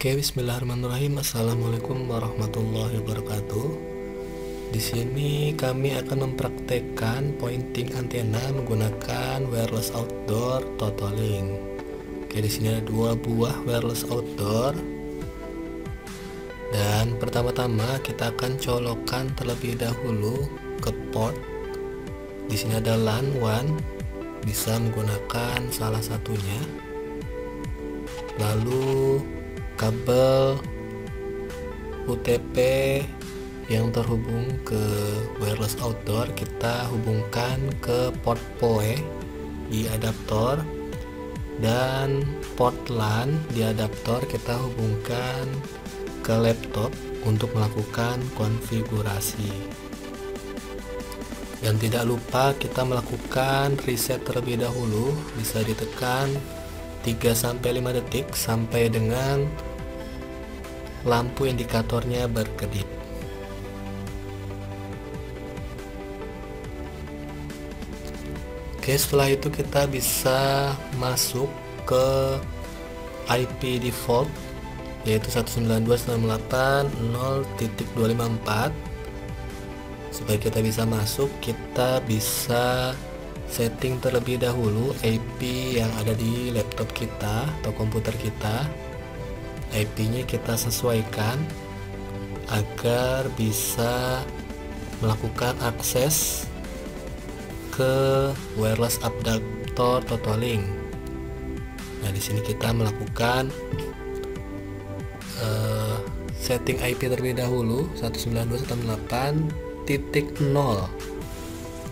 Oke, bismillahirrahmanirrahim. Assalamualaikum warahmatullahi wabarakatuh. Di sini kami akan mempraktekkan pointing antena menggunakan wireless outdoor Totolink. Oke, di sini ada dua buah wireless outdoor. Dan pertama-tama kita akan colokkan terlebih dahulu ke port. Di sini ada LAN 1, bisa menggunakan salah satunya. Lalu kabel UTP yang terhubung ke wireless outdoor kita hubungkan ke port PoE di adaptor, dan port LAN di adaptor kita hubungkan ke laptop untuk melakukan konfigurasi. Dan tidak lupa kita melakukan reset terlebih dahulu, bisa ditekan 3-5 detik sampai dengan lampu indikatornya berkedip. Oke, setelah itu kita bisa masuk ke IP default yaitu 192.168.0.254. Supaya kita bisa masuk, kita bisa setting terlebih dahulu IP yang ada di laptop kita atau komputer kita. IP-nya kita sesuaikan agar bisa melakukan akses ke wireless adaptor Totolink. Nah, di sini kita melakukan setting IP terlebih dahulu 192.168.0,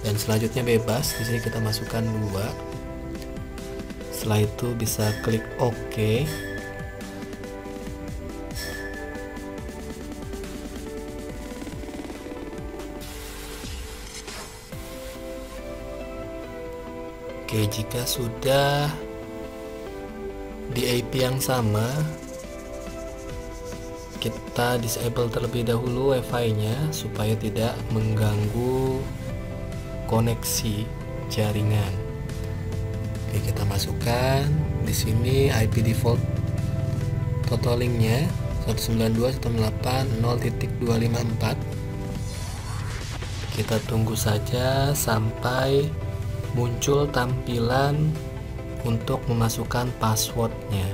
dan selanjutnya bebas. Di sini kita masukkan 2. Setelah itu bisa klik OK. Oke, jika sudah di IP yang sama, kita disable terlebih dahulu WiFi-nya supaya tidak mengganggu koneksi jaringan. Oke, kita masukkan di sini IP default Totolink-nya 192.168.0.254. Kita tunggu saja sampai muncul tampilan untuk memasukkan passwordnya.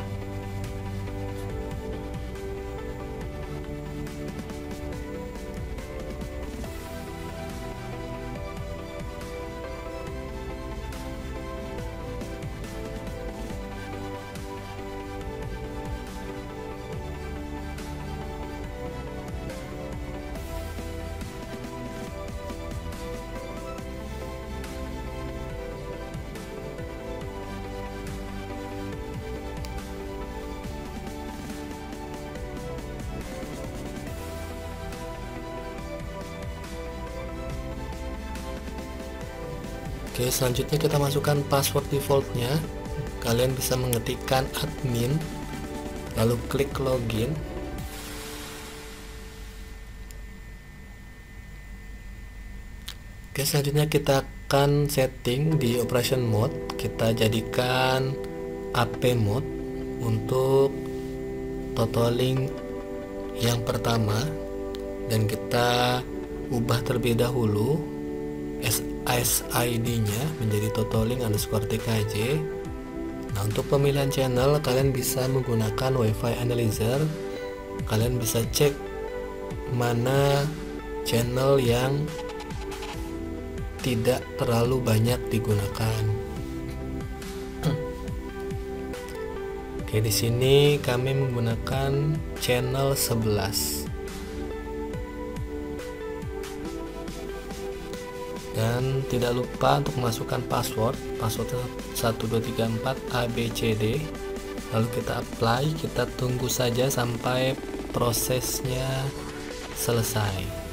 Oke, selanjutnya kita masukkan password defaultnya. Kalian bisa mengetikkan admin, lalu klik login. Oke, selanjutnya kita akan setting di operation mode. Kita jadikan AP mode untuk Totolink yang pertama, dan kita ubah terlebih dahulu SID-nya menjadi Totolink_TKJ. Nah, untuk pemilihan channel kalian bisa menggunakan Wi-Fi analyzer. Kalian bisa cek mana channel yang tidak terlalu banyak digunakan. Oke, di sini kami menggunakan channel 11. Dan tidak lupa untuk memasukkan password 1234 ABCD. Lalu kita apply, kita tunggu saja sampai prosesnya selesai.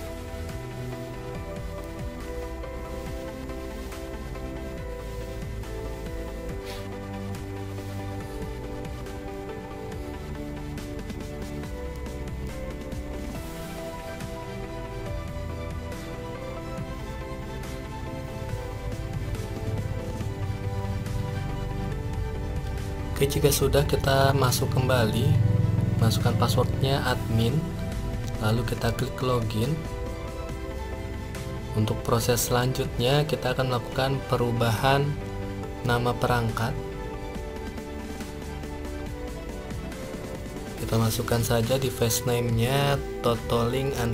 Oke, jika sudah, kita masuk kembali masukkan passwordnya admin, lalu kita klik login. Untuk proses selanjutnya kita akan melakukan perubahan nama perangkat. Kita masukkan saja device name-nya totoling_a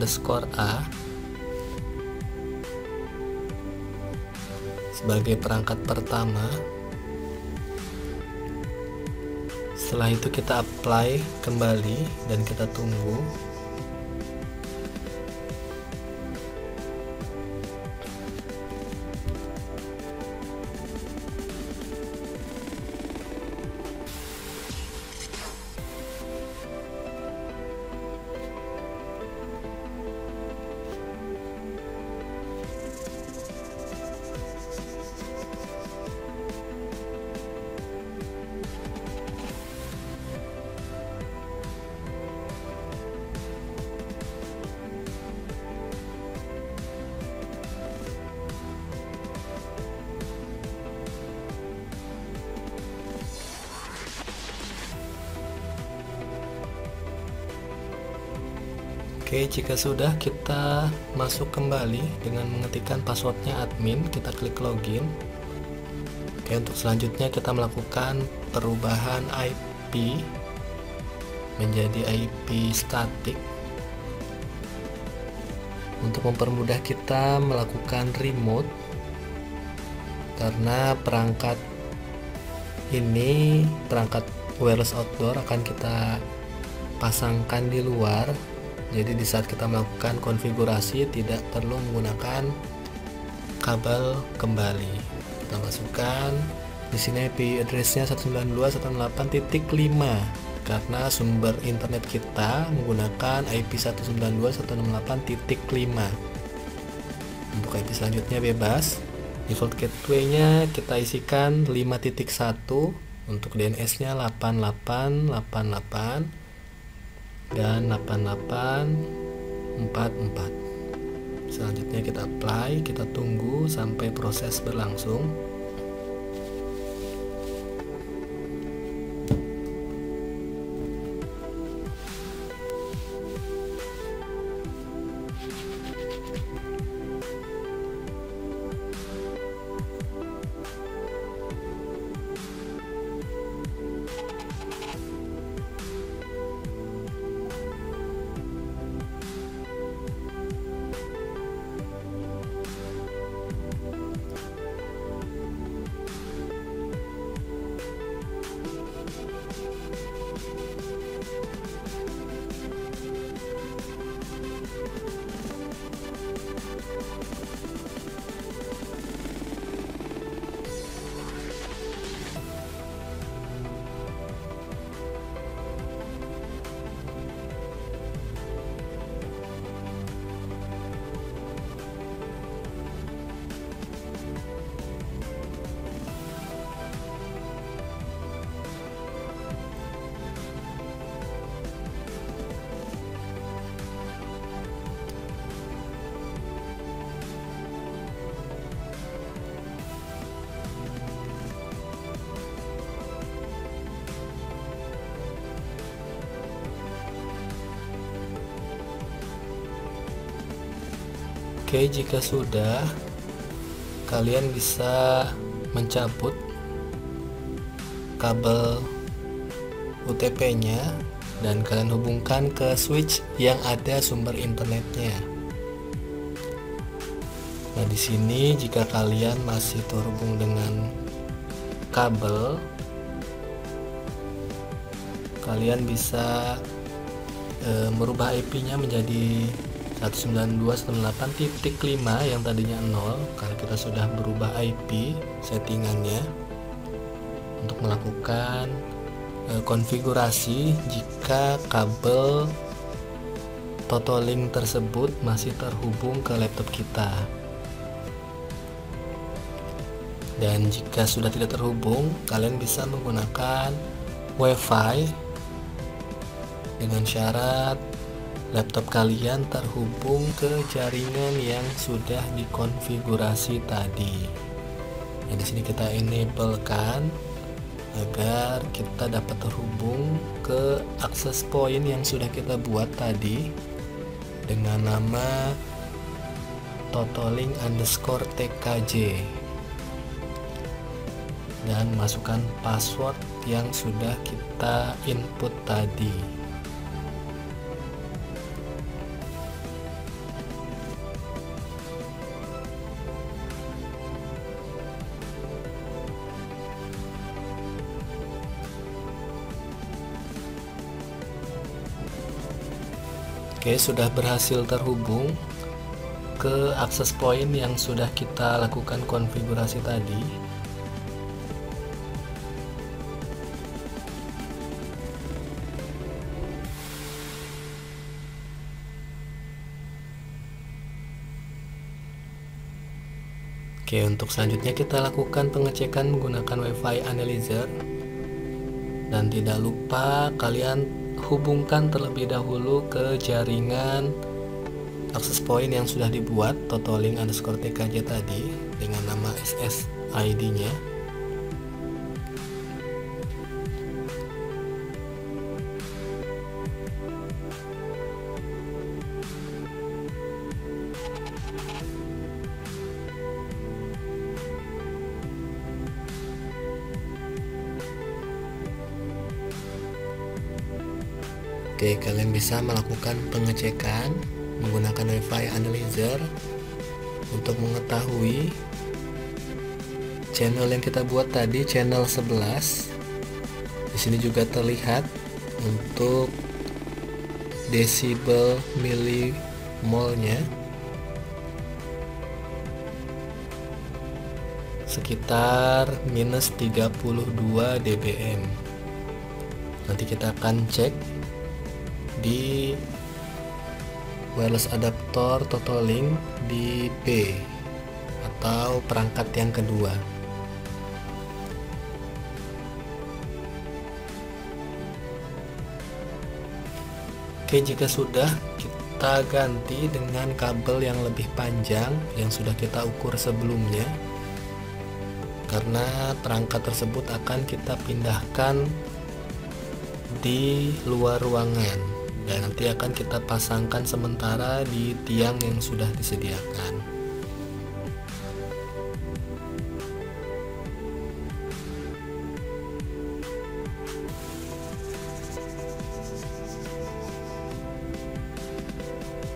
sebagai perangkat pertama. Setelah itu kita apply kembali dan kita tunggu. Oke, jika sudah, kita masuk kembali dengan mengetikkan passwordnya admin, kita klik login. Oke, untuk selanjutnya kita melakukan perubahan IP menjadi IP statik. Untuk mempermudah kita melakukan remote, karena perangkat ini, perangkat wireless outdoor akan kita pasangkan di luar. Jadi di saat kita melakukan konfigurasi tidak perlu menggunakan kabel kembali. Kita masukkan di sini IP address-nya 192.168.5 karena sumber internet kita menggunakan IP 192.168.5. Untuk IP selanjutnya bebas. Default gateway-nya kita isikan 5.1, untuk DNS-nya 8888 dan 8844. Selanjutnya kita apply, kita tunggu sampai proses berlangsung. Oke, jika sudah, kalian bisa mencabut kabel UTP-nya dan kalian hubungkan ke switch yang ada sumber internetnya. Nah, di sini jika kalian masih terhubung dengan kabel, kalian bisa merubah IP-nya menjadi 192.168.5 yang tadinya 0 karena kita sudah berubah IP settingannya untuk melakukan konfigurasi jika kabel Totoling tersebut masih terhubung ke laptop kita. Dan jika sudah tidak terhubung, kalian bisa menggunakan WiFi dengan syarat laptop kalian terhubung ke jaringan yang sudah dikonfigurasi tadi. Nah, di sini kita enablekan agar kita dapat terhubung ke akses point yang sudah kita buat tadi dengan nama totaling_tkj, dan masukkan password yang sudah kita input tadi. Oke, sudah berhasil terhubung ke akses point yang sudah kita lakukan konfigurasi tadi. Oke, untuk selanjutnya kita lakukan pengecekan menggunakan Wi-Fi Analyzer, dan tidak lupa kalian hubungkan terlebih dahulu ke jaringan akses point yang sudah dibuat totaling_tkj tadi dengan nama SSID-nya. Oke, kalian bisa melakukan pengecekan menggunakan Wi-Fi Analyzer untuk mengetahui channel yang kita buat tadi, channel 11. Di sini juga terlihat untuk desibel milimolnya sekitar minus 32 dBm. Nanti kita akan cek di wireless adaptor totaling di B atau perangkat yang kedua. Oke, jika sudah, kita ganti dengan kabel yang lebih panjang yang sudah kita ukur sebelumnya, karena perangkat tersebut akan kita pindahkan di luar ruangan dan nanti akan kita pasangkan sementara di tiang yang sudah disediakan.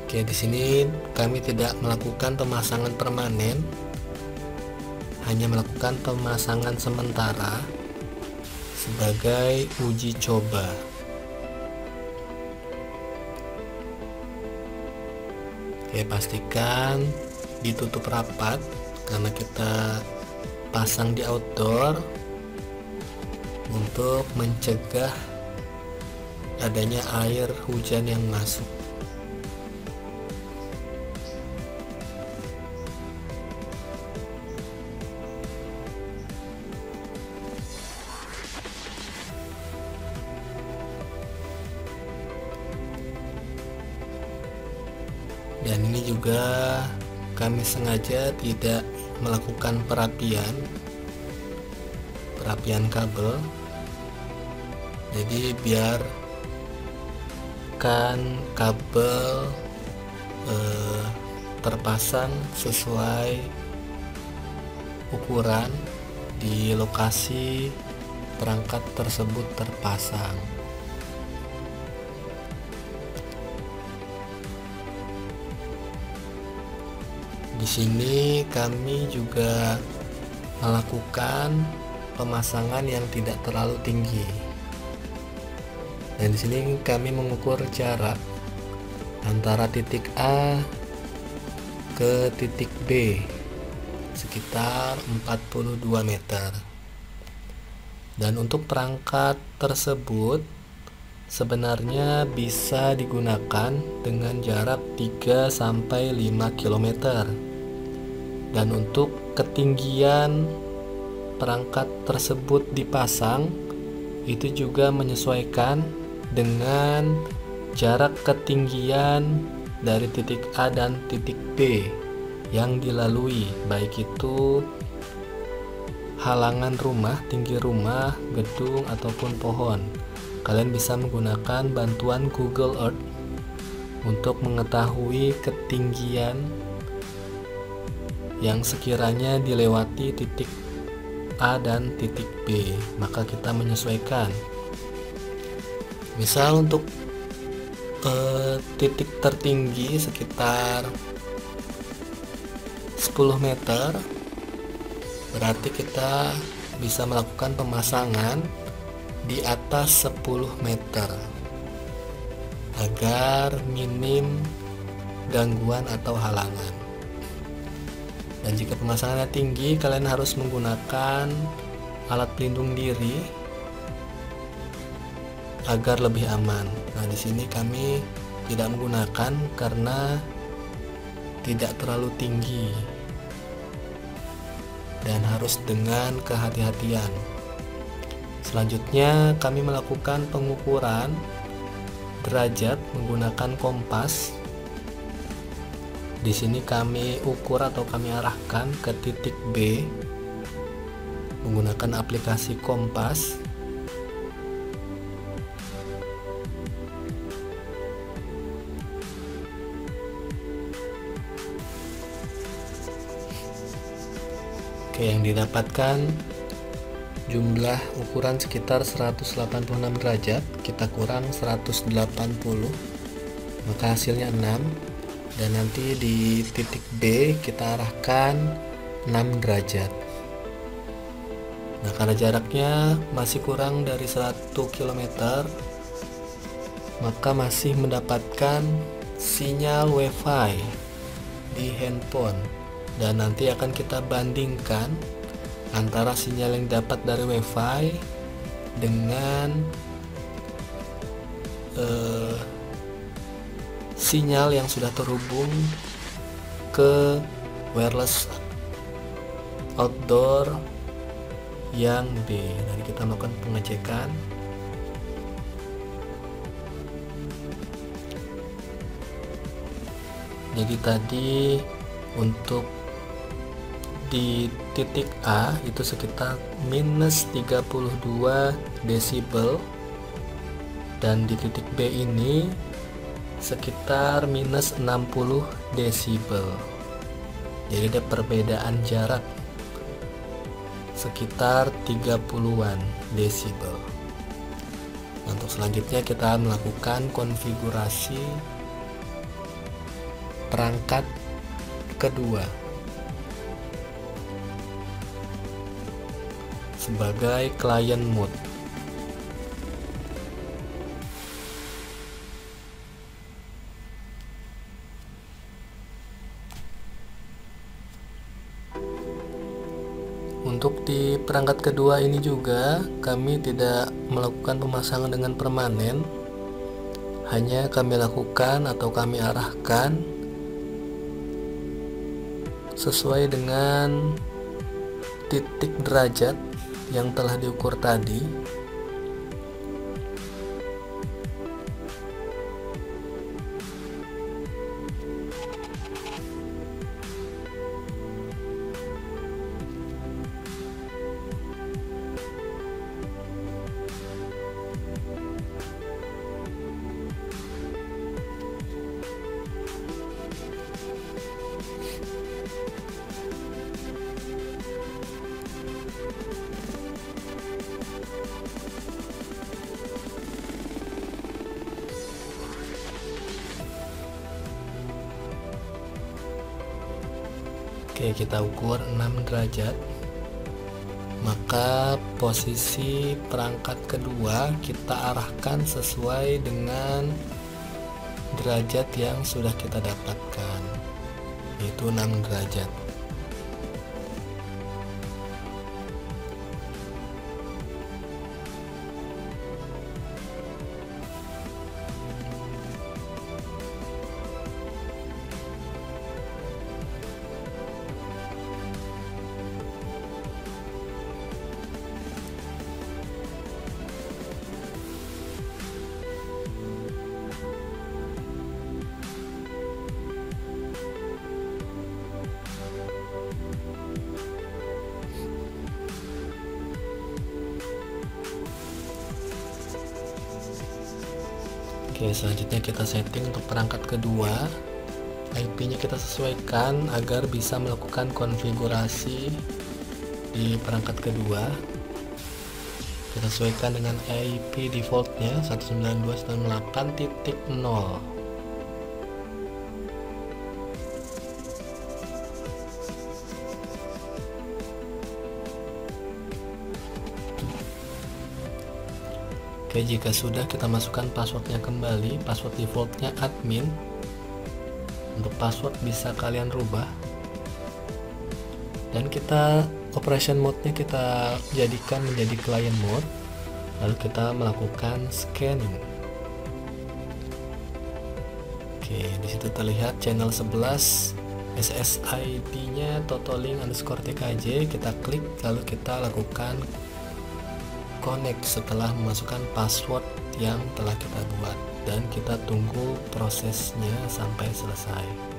Oke, di sini kami tidak melakukan pemasangan permanen, hanya melakukan pemasangan sementara sebagai uji coba. Oke, pastikan ditutup rapat karena kita pasang di outdoor untuk mencegah adanya air hujan yang masuk. Dan ini juga kami sengaja tidak melakukan perapian kabel, jadi biar kan kabel terpasang sesuai ukuran di lokasi perangkat tersebut terpasang. Di sini kami juga melakukan pemasangan yang tidak terlalu tinggi. Dan di sini kami mengukur jarak antara titik A ke titik B sekitar 42 meter. Dan untuk perangkat tersebut sebenarnya bisa digunakan dengan jarak 3-5 km. Dan untuk ketinggian perangkat tersebut dipasang itu juga menyesuaikan dengan jarak ketinggian dari titik A dan titik B yang dilalui, baik itu halangan rumah, tinggi rumah, gedung, ataupun pohon. Kalian bisa menggunakan bantuan Google Earth untuk mengetahui ketinggian yang sekiranya dilewati titik A dan titik B. Maka kita menyesuaikan. Misal untuk titik tertinggi sekitar 10 meter, berarti kita bisa melakukan pemasangan di atas 10 meter agar minim gangguan atau halangan. Dan jika pemasangannya tinggi, kalian harus menggunakan alat pelindung diri agar lebih aman. Nah, di sini kami tidak menggunakan karena tidak terlalu tinggi dan harus dengan kehati-hatian. Selanjutnya, kami melakukan pengukuran derajat menggunakan kompas. Di sini kami ukur atau kami arahkan ke titik B menggunakan aplikasi kompas. Oke, yang didapatkan jumlah ukuran sekitar 186 derajat, kita kurang 180, maka hasilnya 6. Dan nanti di titik B kita arahkan 6 derajat. Nah, karena jaraknya masih kurang dari 1 km, maka masih mendapatkan sinyal WiFi di handphone. Dan nanti akan kita bandingkan antara sinyal yang dapat dari WiFi dengan sinyal yang sudah terhubung ke wireless outdoor yang B. Nanti kita melakukan pengecekan. Jadi tadi untuk di titik A itu sekitar minus 32 desibel, dan di titik B ini sekitar minus 60 desibel. Jadi ada perbedaan jarak sekitar 30-an desibel. Untuk selanjutnya kita melakukan konfigurasi perangkat kedua sebagai client mode. Untuk di perangkat kedua ini juga kami tidak melakukan pemasangan dengan permanen, hanya kami lakukan atau kami arahkan sesuai dengan titik derajat yang telah diukur tadi. Oke, kita ukur 6 derajat. Maka posisi perangkat kedua kita arahkan sesuai dengan derajat yang sudah kita dapatkan, yaitu 6 derajat. Oke, selanjutnya kita setting untuk perangkat kedua. IP-nya kita sesuaikan agar bisa melakukan konfigurasi di perangkat kedua. Kita sesuaikan dengan IP defaultnya 192.168.0. Oke, jika sudah, kita masukkan passwordnya kembali. Password defaultnya admin. Untuk password bisa kalian rubah. Dan kita operation mode-nya kita jadikan menjadi client mode. Lalu kita melakukan scanning. Oke, disitu terlihat channel 11 SSID-nya totoling_tkj. Kita klik, lalu kita lakukan connect setelah memasukkan password yang telah kita buat, dan kita tunggu prosesnya sampai selesai.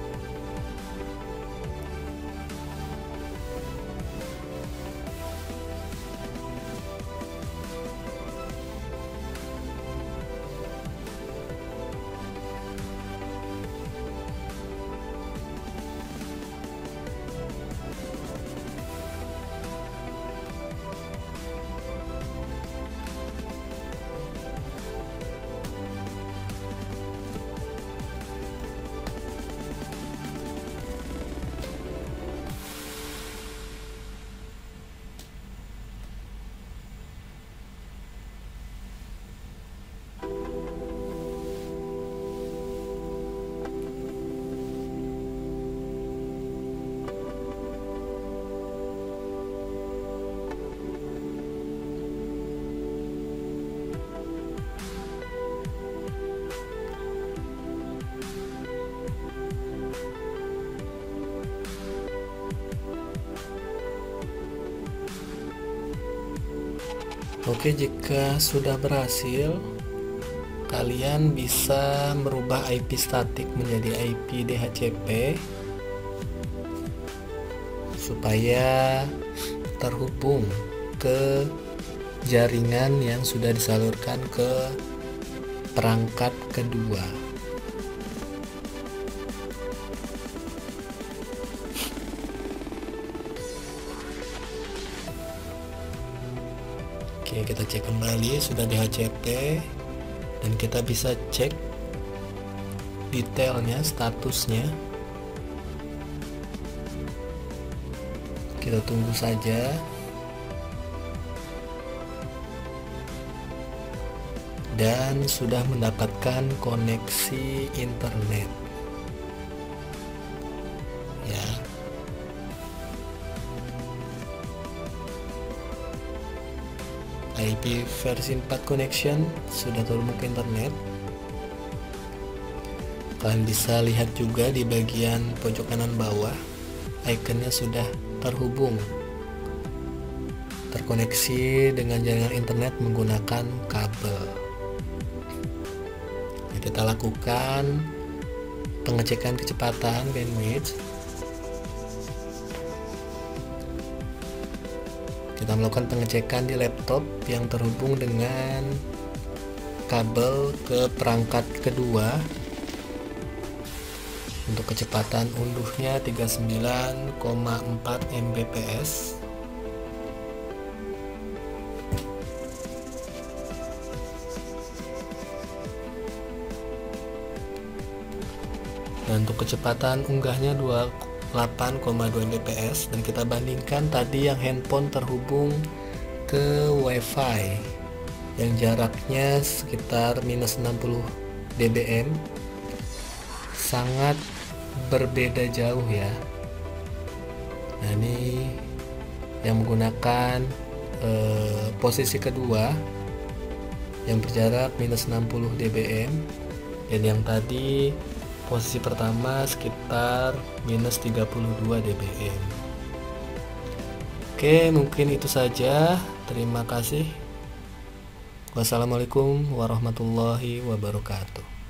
Oke, jika sudah berhasil, kalian bisa merubah IP statik menjadi IP DHCP supaya terhubung ke jaringan yang sudah disalurkan ke perangkat kedua. Oke, kita cek kembali sudah DHCP, dan kita bisa cek detailnya, statusnya. Kita tunggu saja. Dan sudah mendapatkan koneksi internet. Ya. IP versi 4 connection sudah terhubung ke internet. Kalian bisa lihat juga di bagian pojok kanan bawah, ikonnya sudah terhubung, terkoneksi dengan jaringan internet menggunakan kabel. Kita lakukan pengecekan kecepatan bandwidth. Kita melakukan pengecekan di laptop yang terhubung dengan kabel ke perangkat kedua. Untuk kecepatan unduhnya 39,4 Mbps. Dan untuk kecepatan unggahnya 8,2 Mbps, dan kita bandingkan tadi yang handphone terhubung ke WiFi yang jaraknya sekitar minus 60 dBm, sangat berbeda jauh ya. Nah, ini yang menggunakan posisi kedua yang berjarak minus 60 dBm, dan yang tadi posisi pertama sekitar minus 32 dBm. Oke, mungkin itu saja. Terima kasih. Wassalamualaikum warahmatullahi wabarakatuh.